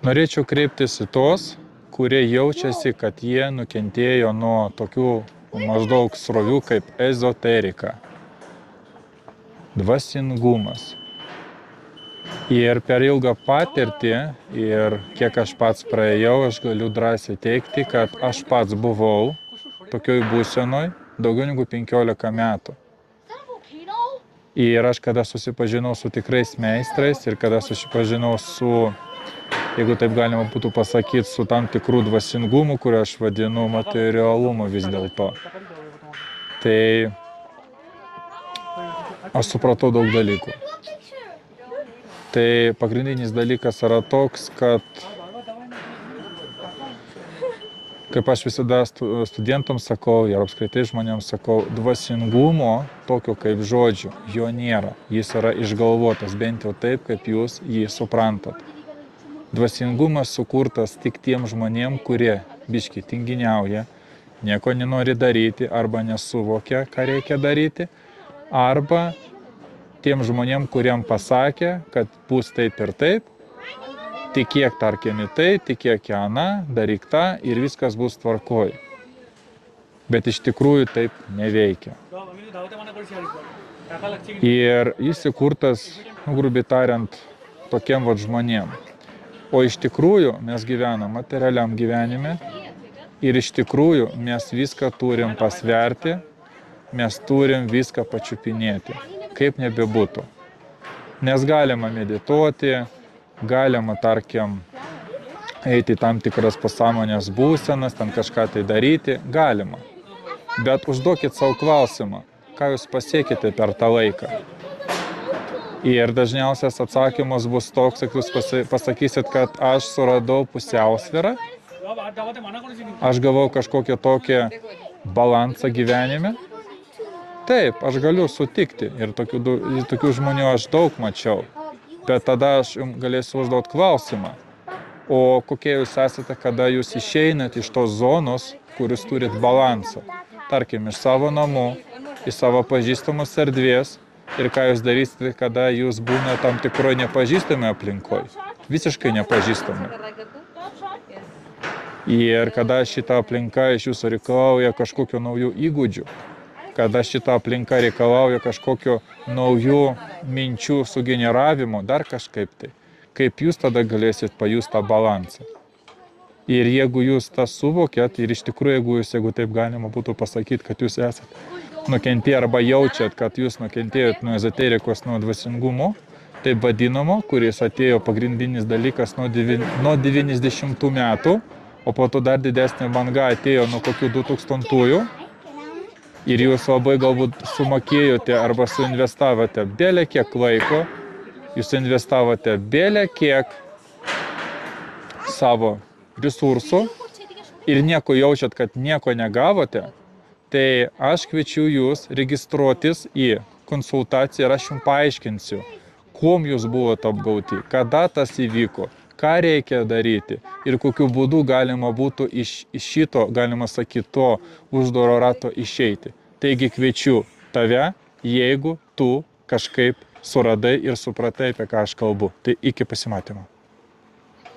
Norėčiau kreiptis į tos, kurie jaučiasi, kad jie nukentėjo nuo tokių maždaug srovių kaip ezoterika, dvasingumas. Ir per ilgą patirtį ir kiek aš pats praėjau, aš galiu drąsiai teikti, kad aš pats buvau tokioj būsenoj daugiau negu 15 metų. Ir aš kada susipažinau su tikrais meistrais ir kada susipažinau su, jeigu taip galima būtų pasakyti, su tam tikrų dvasingumų, kurį aš vadinu materialumu vis dėlto. Tai aš supratau daug dalykų. Tai pagrindinis dalykas yra toks, kad, kaip aš visada studentams sakau ir apskritai žmonėms sakau, dvasingumo tokio kaip žodžių, jo nėra. Jis yra išgalvotas, bent jau taip, kaip jūs jį suprantat. Dvasingumas sukurtas tik tiem žmonėm, kurie biški tinginiauja, nieko nenori daryti arba nesuvokia, ką reikia daryti, arba tiem žmonėm, kuriem pasakė, kad bus taip ir taip, tikėk tarkim į tai, tikėk į aną, daryk tą ir viskas bus tvarkoj. Bet iš tikrųjų taip neveikia. Ir jis įkurtas, grubiai tariant, tokiem vat žmonėm. O iš tikrųjų mes gyvenam materialiam gyvenime ir iš tikrųjų mes viską turim pasverti, mes turim viską pačiupinėti, kaip nebebūtų. Nes galima medituoti, galima, tarkim, eiti į tam tikras pasąmonės būsenas, ten kažką tai daryti, galima. Bet užduokit savo klausimą, ką jūs pasiekite per tą laiką. Ir dažniausias atsakymas bus toks, kad jūs pasakysit, kad aš suradau pusiausvyrą, aš gavau kažkokią tokią balansą gyvenime. Taip, aš galiu sutikti ir tokių žmonių aš daug mačiau, bet tada aš jums galėsiu užduoti klausimą, o kokie jūs esate, kada jūs išeinat iš tos zonos, kur jūs turit balansą, tarkim, iš savo namų, iš savo pažįstamos erdvės ir ką jūs darysite, kada jūs būna tam tikroje nepažįstamai aplinkoje, visiškai nepažįstamai. Ir kada šita aplinka iš jūsų reikalauja kažkokių naujų įgūdžių, kada šita aplinka reikalauja kažkokio naujų minčių sugeneravimo, dar kažkaip tai, kaip jūs tada galėsit pajusti tą balansą. Ir jeigu jūs tą suvokėt, ir iš tikrųjų, jeigu taip galima būtų pasakyti, kad jūs esat nukentėję arba jaučiat, kad jūs nukentėjot nuo ezoterikos, nuo dvasingumo, taip vadinamo, kuris atėjo pagrindinis dalykas nuo 90 metų, o po to dar didesnė banga atėjo nuo kokių 2000-ųjų, ir jūs labai galbūt sumokėjote arba suinvestavote belė kiek laiko, jūs investavote belė kiek savo resursų ir nieko jaučiat, kad nieko negavote, tai aš kviečiu jūs registruotis į konsultaciją ir aš jums paaiškinsiu, kuom jūs buvote apgauti, kada tas įvyko, ką reikia daryti ir kokiu būdu galima būtų iš šito, galima sakyti, to uždaro rato išeiti. Taigi kviečiu tave, jeigu tu kažkaip suradai ir supratai, apie ką aš kalbu. Tai iki pasimatymo.